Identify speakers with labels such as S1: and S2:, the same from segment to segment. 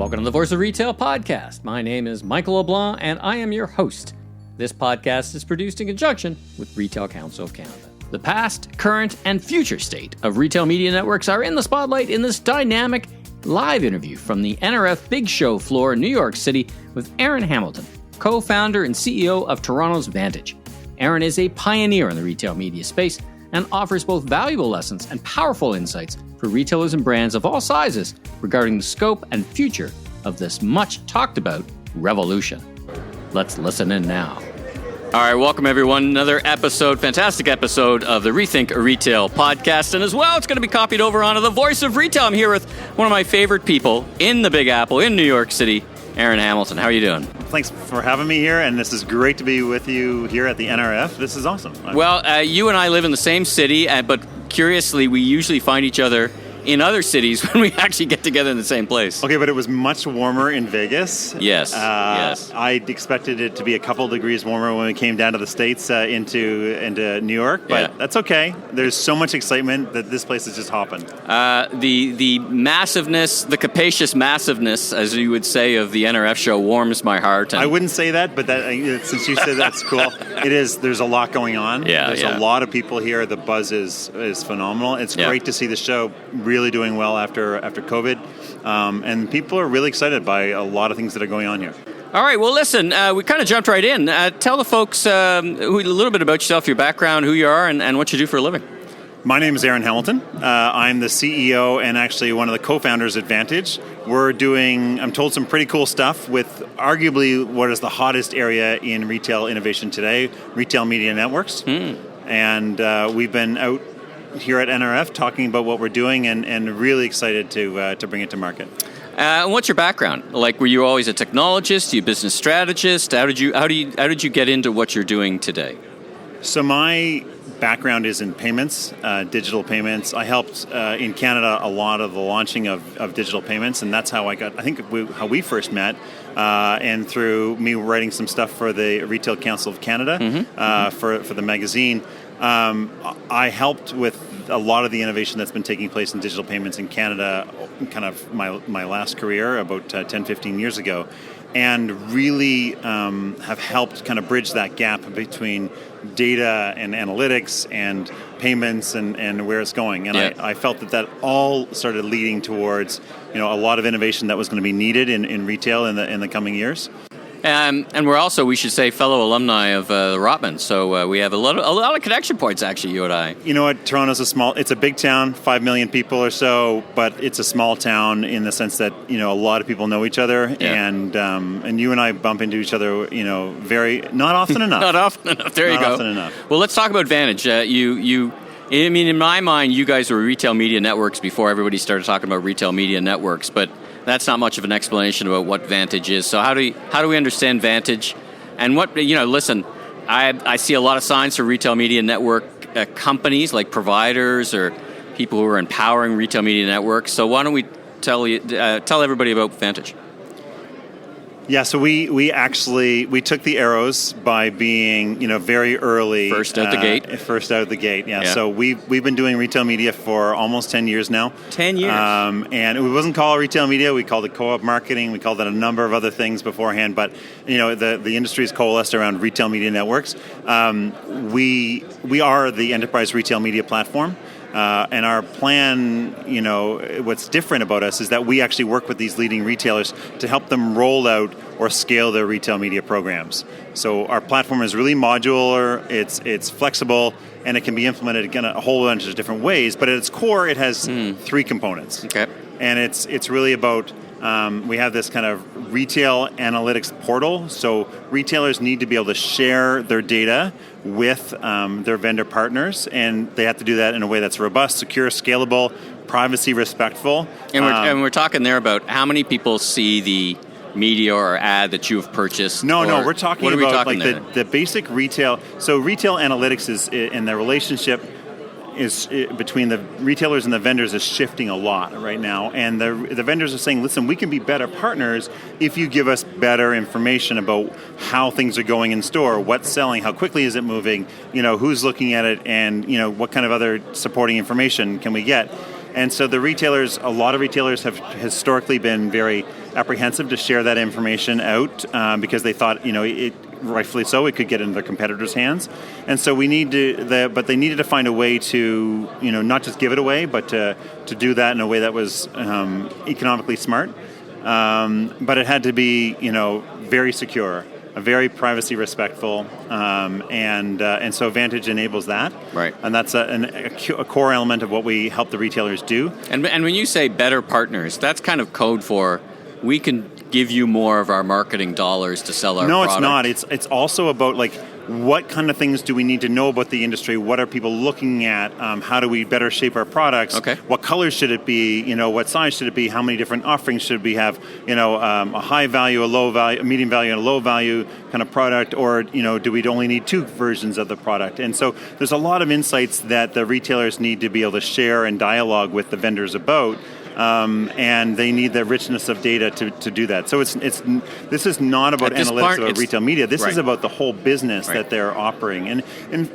S1: Welcome to the Voice of Retail podcast. My name is Michael LeBlanc, and I am your host. This podcast is produced in conjunction with Retail Council of Canada. The past, current, and future state of retail media networks are in the spotlight in this dynamic live interview from the NRF Big Show floor in New York City with Aran Hamilton, co-founder and CEO of Toronto's Vantage. Aran is a pioneer in the retail media space and offers both valuable lessons and powerful insights for retailers and brands of all sizes regarding the scope and future of this much talked about revolution. Let's listen in now. All right, welcome everyone. Another episode, fantastic episode of the Rethink Retail podcast. And as well, it's going to be copied over onto the Voice of Retail. I'm here with one of my favorite people in the Big Apple in New York City, Aran Hamilton. How are you doing?
S2: Thanks for having me here, and this is great to be with you here at the NRF. This is awesome.
S1: Well, you and I live in the same city, but curiously, we usually find each other in other cities when we actually get together in the same place.
S2: Okay, but it was much warmer in Vegas.
S1: Yes, yes.
S2: I expected it to be a couple degrees warmer when we came down to the States into New York, but That's okay. There's so much excitement that this place is just hopping.
S1: The massiveness, the capacious massiveness, as you would say, of the NRF show warms my heart.
S2: I wouldn't say that, but since you said that's cool. It is. There's a lot going on. There's a lot of people here. The buzz is phenomenal. It's great to see the show really doing well after COVID, and people are really excited by a lot of things that are going on here.
S1: All right, well, listen, we kind of jumped right in. Tell the folks a little bit about yourself, your background, who you are, and what you do for a living.
S2: My name is Aran Hamilton. I'm the CEO and actually one of the co-founders at Vantage. We're doing, I'm told, some pretty cool stuff with arguably what is the hottest area in retail innovation today, retail media networks. And we've been out here at NRF talking about what we're doing and really excited to bring it to market.
S1: And what's your background? Like, were you always a technologist? Are you a business strategist? How did you get into what you're doing today?
S2: So my background is in payments, digital payments. I helped in Canada a lot of the launching of digital payments, and that's how how we first met. And through me writing some stuff for the Retail Council of Canada for the magazine, I helped with a lot of the innovation that's been taking place in digital payments in Canada, kind of my last career about 10, 15 years ago, and really have helped kind of bridge that gap between data and analytics and payments and where it's going. And I felt that all started leading towards a lot of innovation that was going to be needed in retail in the coming years.
S1: And we're also, we should say, fellow alumni of the Rotman. So we have a lot of connection points, actually, you and I.
S2: You know what? Toronto's it's a big town, 5 million people or so, but it's a small town in the sense that, a lot of people know each other. Yeah. And you and I bump into each other, not often enough.
S1: Not often enough. There you go.
S2: Not often enough.
S1: Well, let's talk about Vantage. In my mind, you guys were retail media networks before everybody started talking about retail media networks, but that's not much of an explanation about what Vantage is. So how do we understand Vantage? And what, listen, I see a lot of signs for retail media network companies like providers or people who are empowering retail media networks. So why don't we tell everybody about Vantage?
S2: Yeah, so we took the arrows by being very early.
S1: First out the gate.
S2: Yeah. So we've been doing retail media for almost 10 years now.
S1: 10 years.
S2: And it wasn't called retail media. We called it co-op marketing. We called it a number of other things beforehand. But the industry is coalesced around retail media networks. We are the enterprise retail media platform. And our plan, what's different about us is that we actually work with these leading retailers to help them roll out or scale their retail media programs. So our platform is really modular, it's flexible, and it can be implemented in a whole bunch of different ways. But at its core, it has 3 components. Okay. And it's really about, we have this kind of retail analytics portal. So retailers need to be able to share their data with their vendor partners, and they have to do that in a way that's robust, secure, scalable, privacy respectful.
S1: And we're talking there about how many people see the media or ad that you have purchased.
S2: No, we're talking about the basic retail. So retail analytics is in the relationship is between the retailers and the vendors is shifting a lot right now, and the vendors are saying, listen, we can be better partners if you give us better information about how things are going in store, what's selling, how quickly is it moving, who's looking at it, and what kind of other supporting information can we get. And so a lot of retailers have historically been very apprehensive to share that information out because they thought, rightfully so, it could get into their competitors' hands. And so but they needed to find a way to, not just give it away, but to do that in a way that was economically smart. But it had to be, very secure, very privacy respectful, and so Vantage enables that.
S1: Right.
S2: And that's a core element of what we help the retailers do.
S1: And when you say better partners, that's kind of code for we can give you more of our marketing dollars to sell our product.
S2: No, it's not. It's also about what kind of things do we need to know about the industry? What are people looking at? How do we better shape our products?
S1: Okay.
S2: What colors should it be? What size should it be? How many different offerings should we have? A high value, a low value, a medium value, and a low value kind of product, or do we only need 2 versions of the product? And so there's a lot of insights that the retailers need to be able to share and dialogue with the vendors about. And they need the richness of data to do that. So this is not about analytics about retail media. This is about the whole business that they're operating. And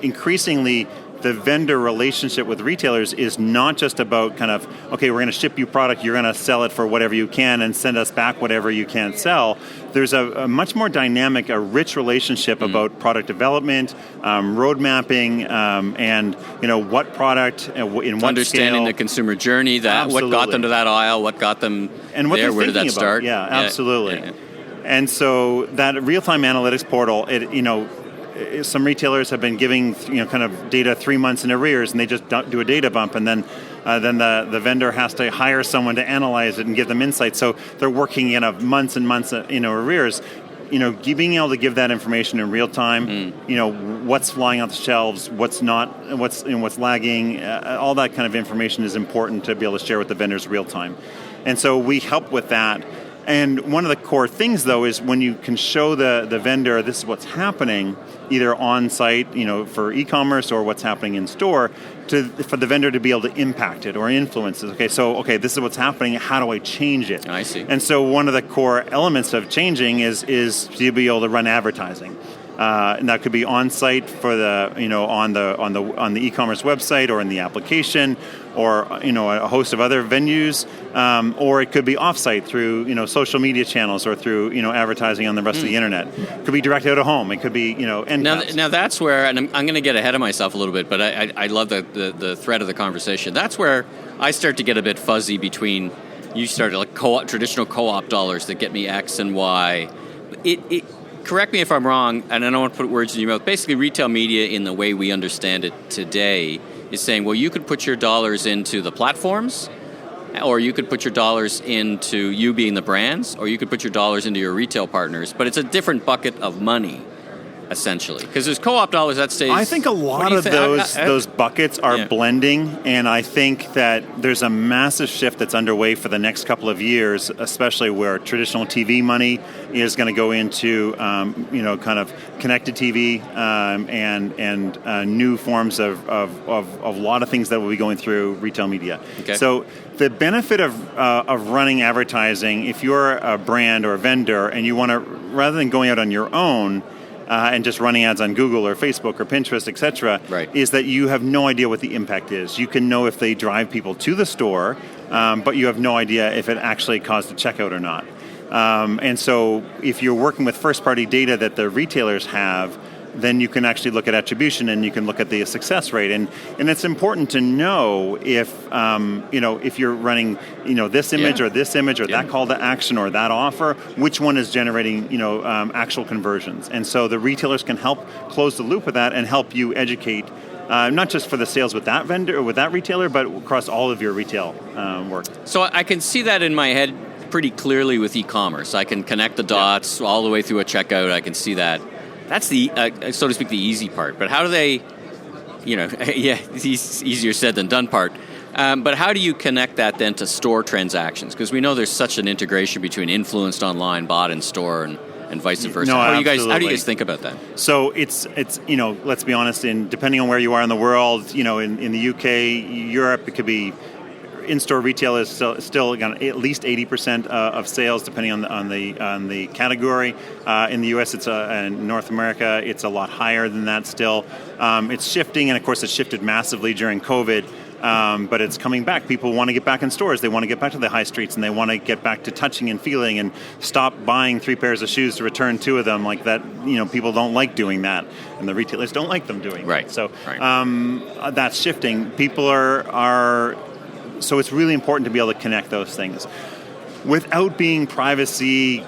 S2: increasingly, the vendor relationship with retailers is not just about kind of, okay, we're going to ship you product, you're going to sell it for whatever you can and send us back whatever you can't sell. There's a much more dynamic, a rich relationship about product development, road mapping, and what product, in what
S1: understanding
S2: scale.
S1: the consumer journey, what got them to that aisle, what got them
S2: and what
S1: there, where did that
S2: about.
S1: start?
S2: Yeah, absolutely.
S1: Yeah.
S2: And so that real-time analytics portal, some retailers have been giving kind of data 3 months in arrears, and they just do a data bump, and then the vendor has to hire someone to analyze it and give them insights. So they're working in months and months arrears. Being able to give that information in real time, what's flying off the shelves, what's not, what's lagging, all that kind of information is important to be able to share with the vendors real time. And so we help with that. And one of the core things, though, is when you can show the vendor this is what's happening, either on site, for e-commerce, or what's happening in store, for the vendor to be able to impact it or influence it. Okay, this is what's happening. How do I change it?
S1: I see.
S2: And so one of the core elements of changing is to be able to run advertising. And that could be on site for the on the e-commerce website or in the application, or a host of other venues, or it could be off-site through social media channels or through advertising on the rest of the internet. It could be direct out of home. It could be end caps.
S1: Now that's where, and I'm going to get ahead of myself a little bit, but I love the thread of the conversation. That's where I start to get a bit fuzzy between you started traditional co-op dollars that get me X and Y. Correct me if I'm wrong, and I don't want to put words in your mouth. Basically, retail media, in the way we understand it today, is saying, well, you could put your dollars into the platforms, or you could put your dollars into you being the brands, or you could put your dollars into your retail partners, but it's a different bucket of money, essentially. Because there's co-op dollars that stays...
S2: I think a lot of those buckets are blending, and I think that there's a massive shift that's underway for the next couple of years, especially where traditional TV money is going to go into kind of connected TV and new forms of a lot of things that will be going through retail media.
S1: Okay.
S2: So the benefit of running advertising, if you're a brand or a vendor and you want to, rather than going out on your own, and just running ads on Google or Facebook or Pinterest, etc., is that you have no idea what the impact is. You can know if they drive people to the store, but you have no idea if it actually caused a checkout or not. And so if you're working with first-party data that the retailers have, then you can actually look at attribution and you can look at the success rate. And it's important to know if you're running this image or this image or that call to action or that offer, which one is generating actual conversions. And so the retailers can help close the loop with that and help you educate, not just for the sales with that vendor or with that retailer, but across all of your retail work.
S1: So I can see that in my head pretty clearly with e-commerce. I can connect the dots all the way through a checkout. I can see that. That's the, so to speak, the easy part. But how do they, it's easier said than done part. But how do you connect that then to store transactions? Because we know there's such an integration between influenced online, bought in store, and vice versa.
S2: No,
S1: how do you guys think about that?
S2: So it's let's be honest, depending on where you are in the world, in the UK, Europe, it could be in-store retail is still at least 80% of sales, depending on the category. In the U.S., in North America, it's a lot higher than that still. It's shifting, and of course, it's shifted massively during COVID. but it's coming back. People want to get back in stores. They want to get back to the high streets, and they want to get back to touching and feeling, and stop buying 3 pairs of shoes to return 2 of them. Like that, people don't like doing that, and the retailers don't like them doing
S1: right.
S2: that. So
S1: right.
S2: That's shifting. People are. So it's really important to be able to connect those things without being privacy,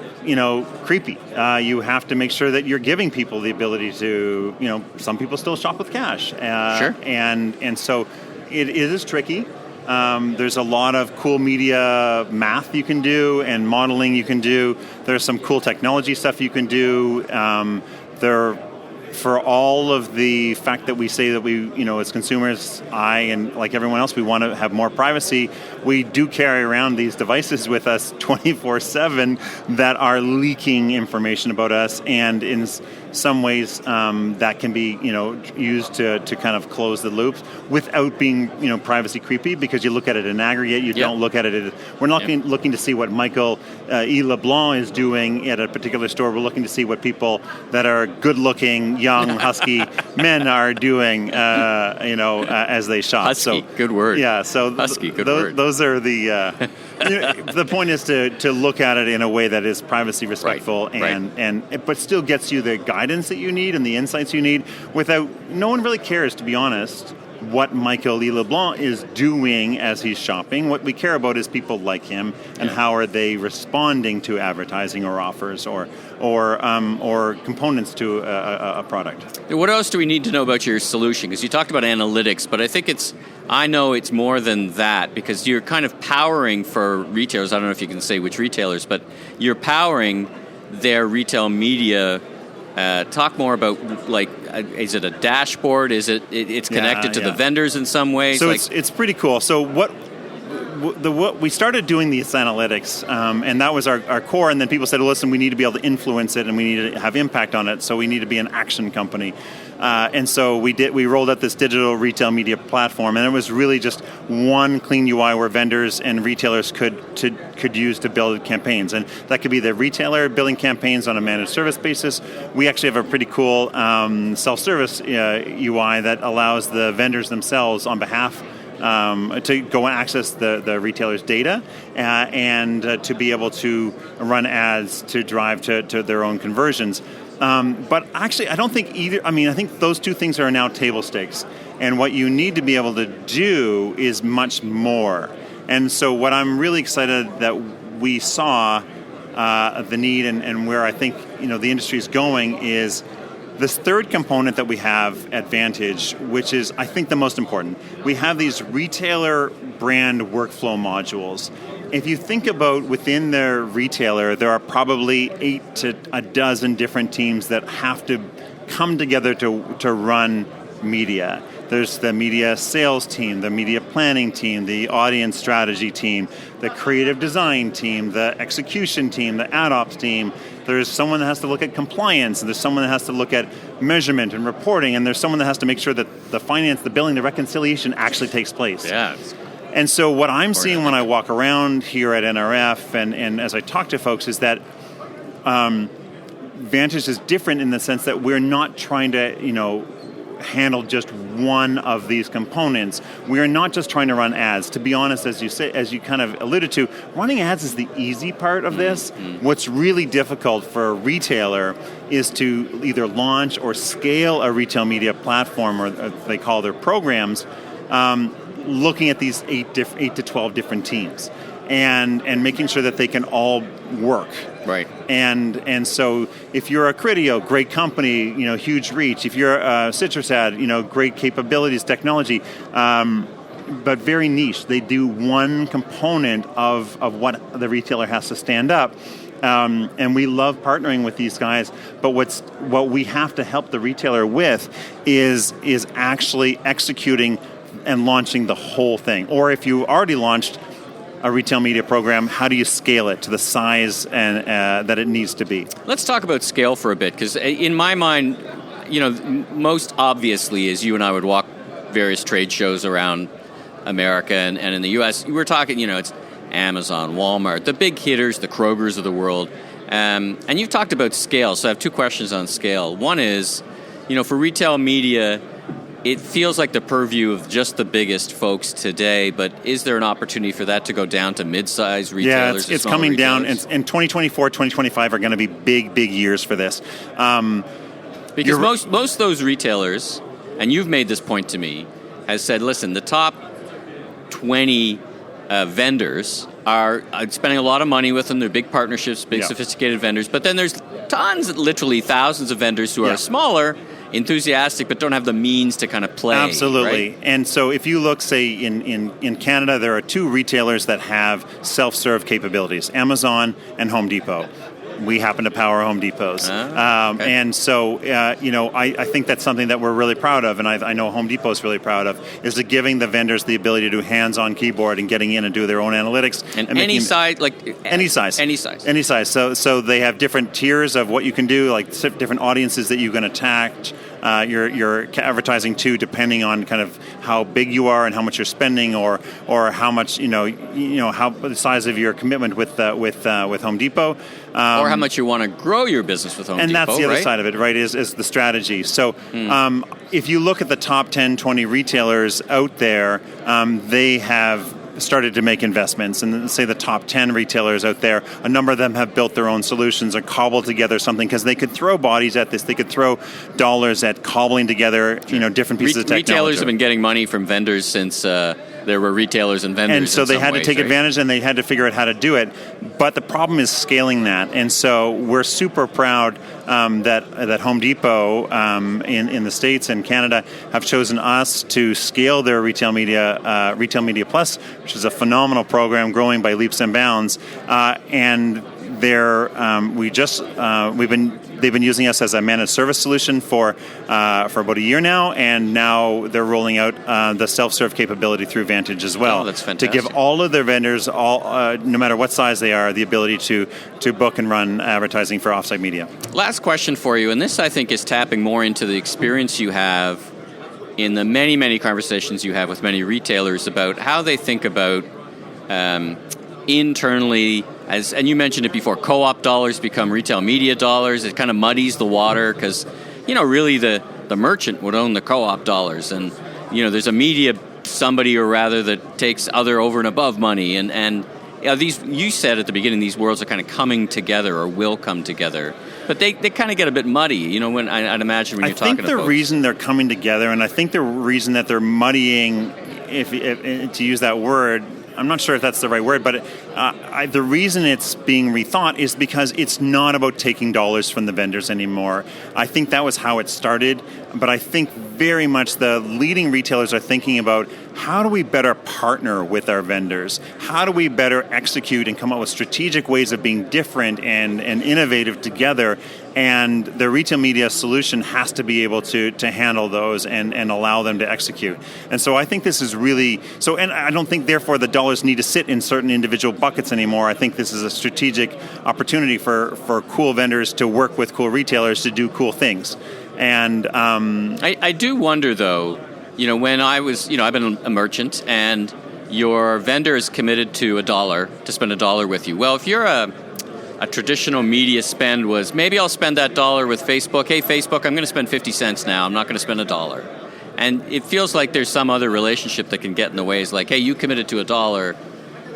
S2: creepy. You have to make sure that you're giving people the ability to, some people still shop with cash.
S1: Sure.
S2: And so it is tricky. There's a lot of cool media math you can do and modeling you can do. There's some cool technology stuff you can do. For all of the fact that we say that we, as consumers, and like everyone else, we want to have more privacy, we do carry around these devices with us 24/7 that are leaking information about us, and in some ways that can be, used to kind of close the loops without being, privacy creepy, because you look at it in aggregate, you don't look at it, we're not looking to see what Michael LeBlanc is doing at a particular store. We're looking to see what people that are good-looking, young, husky men are doing, as they shop.
S1: Husky, good word.
S2: Yeah, so
S1: husky, good word.
S2: Those are the. The point is to look at it in a way that is privacy respectful but still gets you the guidance that you need and the insights you need without. No one really cares, to be honest, what Michael LeBlanc is doing as he's shopping. What we care about is people like him and how are they responding to advertising or offers or components to a product.
S1: What else do we need to know about your solution? Because you talked about analytics, but I know it's more than that, because you're kind of powering for retailers. I don't know if you can say which retailers, but you're powering their retail media. Talk more about, is it a dashboard? Is it's connected to the vendors in some way?
S2: So it's pretty cool. So what we started doing these analytics, and that was our core, and then people said, well, listen, we need to be able to influence it, and we need to have impact on it, so we need to be an action company. And so we rolled out this digital retail media platform, and it was really just one clean UI where vendors and retailers could use to build campaigns. And that could be the retailer building campaigns on a managed service basis. We actually have a pretty cool self-service UI that allows the vendors themselves on behalf to go and access the retailer's data and to be able to run ads to drive to their own conversions. But actually, I don't think either. I think those two things are now table stakes. And what you need to be able to do is much more. And so what I'm really excited that we saw the need and where I think the industry is going is this third component that we have at Vantage, which is, I think, the most important. We have these retailer brand workflow modules. If you think about within their retailer, there are probably 8 to a dozen different teams that have to come together to run media. There's the media sales team, the media planning team, the audience strategy team, the creative design team, the execution team, the ad ops team. There's someone that has to look at compliance, and there's someone that has to look at measurement and reporting, and there's someone that has to make sure that the finance, the billing, the reconciliation actually takes place.
S1: Yeah.
S2: And so what I'm seeing when I walk around here at NRF and as I talk to folks is that Vantage is different in the sense that we're not trying to, handle just one of these components. We are not just trying to run ads. To be honest, as you kind of alluded to, running ads is the easy part of this. Mm-hmm. What's really difficult for a retailer is to either launch or scale a retail media platform, or they call their programs, looking at these 8 to 12 different teams and making sure that they can all work.
S1: Right.
S2: And so if you're a Criteo, great company, huge reach. If you're a Citrus Ad, great capabilities, technology, but very niche. They do one component of what the retailer has to stand up. And we love partnering with these guys, but what we have to help the retailer with is actually executing and launching the whole thing. Or if you already launched a retail media program, how do you scale it to the size and that it needs to be? Let's
S1: talk about scale for a bit, because in my mind, most obviously, as you and I would walk various trade shows around America and in the U.S., we're talking, it's Amazon, Walmart, the big hitters, the Krogers of the world. And you've talked about scale, so I have 2 questions on scale. One is, for retail media, it feels like the purview of just the biggest folks today, but is there an opportunity for that to go down to mid-sized retailers?
S2: Yeah, it's coming down, and 2024, 2025 are going to be big years for this.
S1: Because most of those retailers, and you've made this point to me, has said, listen, the top 20 vendors are spending a lot of money with them. They're big partnerships, big sophisticated vendors. But then there's tons, literally thousands of vendors who are smaller, enthusiastic, but don't have the means to kind of play.
S2: Absolutely.
S1: Right?
S2: And so if you look, say, in Canada, there are two retailers that have self-serve capabilities, Amazon and Home Depot. We happen to power Home Depots. Okay. And so, I think that's something that we're really proud of, and I know Home Depot is really proud of, is giving the vendors the ability to do hands-on keyboard and getting in and do their own analytics.
S1: And any size,
S2: Any size.
S1: Any size.
S2: Any size. So they have different tiers of what you can do, like different audiences that you can attach your advertising to, depending on kind of how big you are and how much you're spending, or how much how the size of your commitment with Home Depot.
S1: Or how much you want to grow your business with Home Depot,
S2: and that's the other side of it, right, is the strategy. So if you look at the top 10, 20 retailers out there, they have started to make investments. And say the top 10 retailers out there, a number of them have built their own solutions or cobbled together something, because they could throw bodies at this. They could throw dollars at cobbling together different pieces of technology.
S1: Retailers have been getting money from vendors since there were retailers and vendors.
S2: And so they had to take advantage, and they had to figure out how to do it. But the problem is scaling that. And so we're super proud that Home Depot in the States and Canada have chosen us to scale their Retail Media Plus, which is a phenomenal program growing by leaps and bounds. And they've been using us as a managed service solution for about a year now, and now they're rolling out the self-serve capability through Vantage as well.
S1: Oh, that's fantastic.
S2: To give all of their vendors, no matter what size they are, the ability to book and run advertising for offsite media.
S1: Last question for you, and this I think is tapping more into the experience you have in the many, many conversations you have with many retailers about how they think about internally, and you mentioned it before, co-op dollars become retail media dollars. It kind of muddies the water because, really the merchant would own the co-op dollars, and there's a media somebody or rather that takes other over and above money, and these, you said at the beginning, these worlds are kind of coming together or will come together. But they kind of get a bit muddy, when I'd imagine when you're talking to folks.
S2: I think the reason they're coming together, and I think the reason that they're muddying, if to use that word, I'm not sure if that's the right word, but the reason it's being rethought is because it's not about taking dollars from the vendors anymore. I think that was how it started, but I think very much the leading retailers are thinking about how do we better partner with our vendors? How do we better execute and come up with strategic ways of being different and innovative together? And the retail media solution has to be able to handle those and allow them to execute. And so I think this is really, and I don't think therefore the dollars need to sit in certain individual buckets anymore. I think this is a strategic opportunity for cool vendors to work with cool retailers to do cool things. And
S1: I do wonder though, when I was, I've been a merchant and your vendor is committed to spend $1 with you. Well, if you're a traditional media spend was, maybe I'll spend that $1 with Facebook. Hey, Facebook, I'm going to spend 50 cents now. I'm not going to spend $1. And it feels like there's some other relationship that can get in the way. It's like, hey, you committed to $1.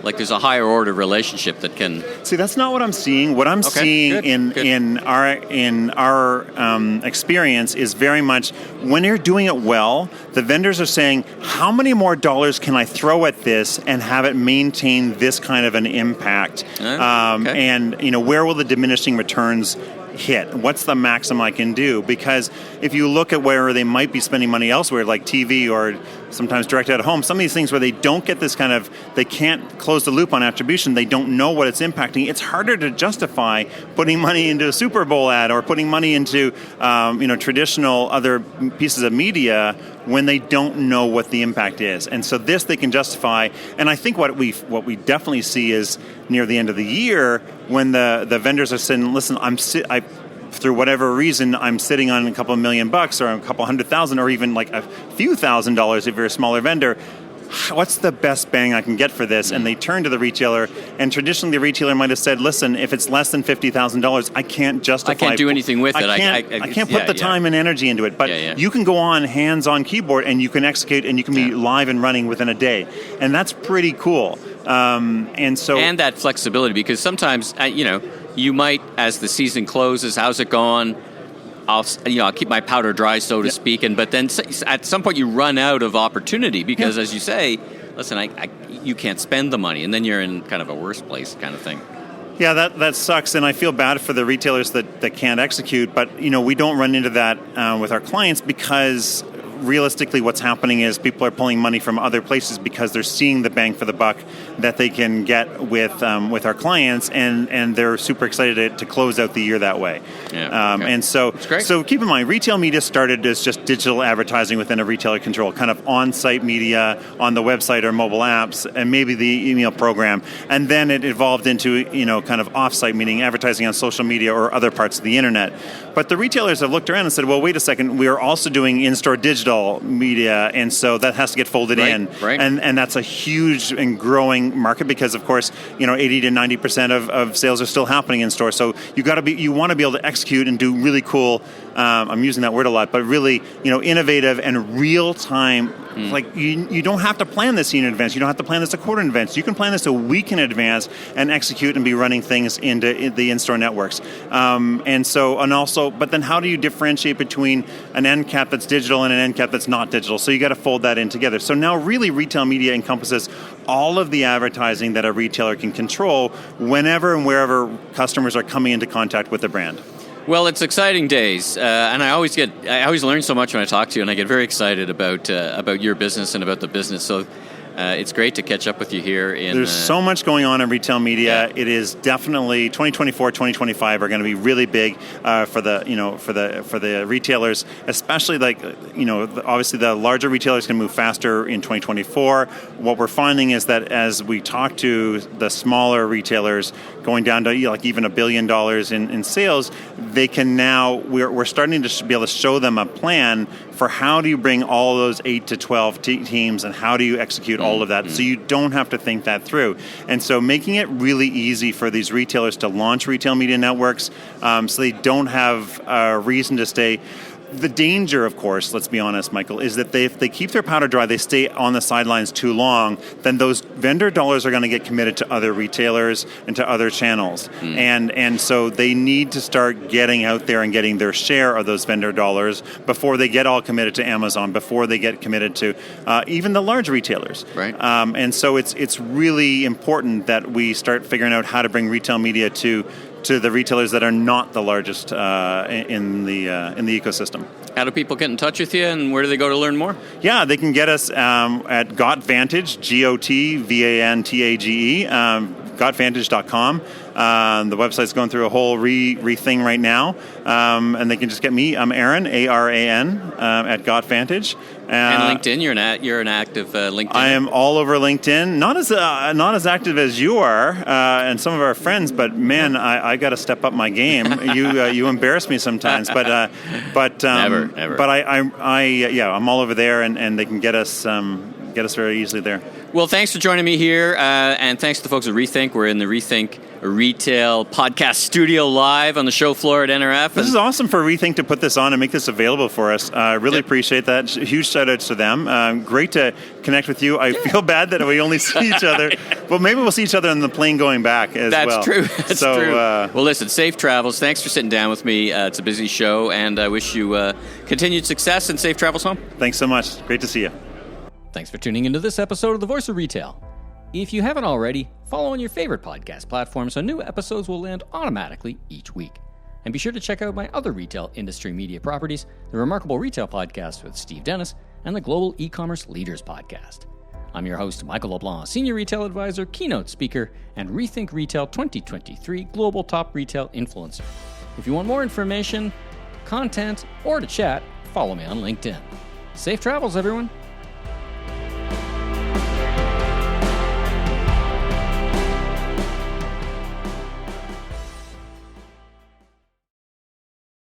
S1: Like there's a higher order relationship that can...
S2: See, that's not what I'm seeing. What I'm seeing in our experience is very much when you're doing it well, the vendors are saying, how many more dollars can I throw at this and have it maintain this kind of an impact? And where will the diminishing returns hit? What's the maximum I can do? Because if you look at where they might be spending money elsewhere, like TV or sometimes direct out of home, some of these things where they don't get this kind of, they can't close the loop on attribution, they don't know what it's impacting, it's harder to justify putting money into a Super Bowl ad or putting money into traditional other pieces of media when they don't know what the impact is. And so this they can justify. And I think what we definitely see is near the end of the year when the vendors are saying, listen, through whatever reason, I'm sitting on a couple of $1 million or a couple $100,000 or even like a few $1,000 if you're a smaller vendor. what's the best bang I can get for this? And they turn to the retailer, and traditionally the retailer might have said, listen, if it's less than $50,000, I can't justify...
S1: I can't do anything with it.
S2: I can't put the time and energy into it. But you can go on hands-on keyboard, and you can execute, and you can be live and running within a day. And that's pretty cool. And that flexibility,
S1: because sometimes, you might, as the season closes, how's it going? I'll keep my powder dry, so to speak, but then at some point you run out of opportunity because, as you say, listen, you can't spend the money, and then you're in kind of a worse place kind of thing.
S2: Yeah, that sucks, and I feel bad for the retailers that can't execute, but we don't run into that with our clients because realistically what's happening is people are pulling money from other places because they're seeing the bang for the buck that they can get with our clients, and they're super excited to close out the year that way. And so keep in mind, retail media started as just digital advertising within a retailer control, kind of on-site media on the website or mobile apps, and maybe the email program, and then it evolved into kind of off-site, meaning advertising on social media or other parts of the internet. But the retailers have looked around and said, well, wait a second, we are also doing in-store digital media, and so that has to get folded in.
S1: Right.
S2: And that's a huge and growing market because, of course, 80 to 90% of sales are still happening in store. So you want to be able to execute and do really cool. I'm using that word a lot, but really, innovative and real time. Like you don't have to plan this in advance. You don't have to plan this a quarter in advance. You can plan this a week in advance and execute and be running things into the in-store networks. But then how do you differentiate between an end cap that's digital and an end cap that's not digital? So you got to fold that in together. So now really retail media encompasses all of the advertising that a retailer can control whenever and wherever customers are coming into contact with the brand.
S1: Well, it's exciting days, and I always learn so much when I talk to you, and I get very excited about your business and about the business. So it's great to catch up with you here.
S2: There's so much going on in retail media. Yeah. It is definitely 2024, 2025 are going to be really big for the retailers, especially obviously the larger retailers can move faster in 2024. What we're finding is that as we talk to the smaller retailers going down to even $1 billion in sales, they can now, we're starting to be able to show them a plan for how do you bring all those 8 to 12 teams and how do you execute all of that, so you don't have to think that through. And so making it really easy for these retailers to launch retail media networks so they don't have a reason to stay. The danger, of course, let's be honest, Michael, is that if they keep their powder dry, they stay on the sidelines too long, then those vendor dollars are going to get committed to other retailers and to other channels. And so they need to start getting out there and getting their share of those vendor dollars before they get all committed to Amazon, before they get committed to even the large retailers.
S1: Right.
S2: And so it's really important that we start figuring out how to bring retail media to the retailers that are not the largest in the ecosystem.
S1: How do people get in touch with you, and where do they go to learn more?
S2: Yeah, they can get us at GotVantage, GOTVANTAGE, gotvantage.com. The website's going through a whole re-thing right now, and they can just get me. I'm Aran, ARAN, at GotVantage.
S1: And LinkedIn, you're an active LinkedIn.
S2: I am all over LinkedIn, not as active as you are, and some of our friends. But man, I got to step up my game. You embarrass me sometimes, but
S1: never.
S2: But I'm all over there, and they can get us very easily there.
S1: Well, thanks for joining me here, and thanks to the folks at Rethink. We're in the Rethink Retail Podcast Studio live on the show floor at NRF.
S2: This is awesome for Rethink to put this on and make this available for us. I really appreciate that. Huge shout-outs to them. Great to connect with you. I feel bad that we only see each other, but maybe we'll see each other on the plane going back as well.
S1: That's true. That's true. Well, listen, safe travels. Thanks for sitting down with me. It's a busy show, and I wish you continued success and safe travels home.
S2: Thanks so much. Great to see you.
S1: Thanks for tuning into this episode of The Voice of Retail. If you haven't already, follow on your favorite podcast platform so new episodes will land automatically each week. And be sure to check out my other retail industry media properties, the Remarkable Retail Podcast with Steve Dennis and the Global E-Commerce Leaders Podcast. I'm your host, Michael LeBlanc, Senior Retail Advisor, Keynote Speaker, and Rethink Retail 2023 Global Top Retail Influencer. If you want more information, content, or to chat, follow me on LinkedIn. Safe travels, everyone.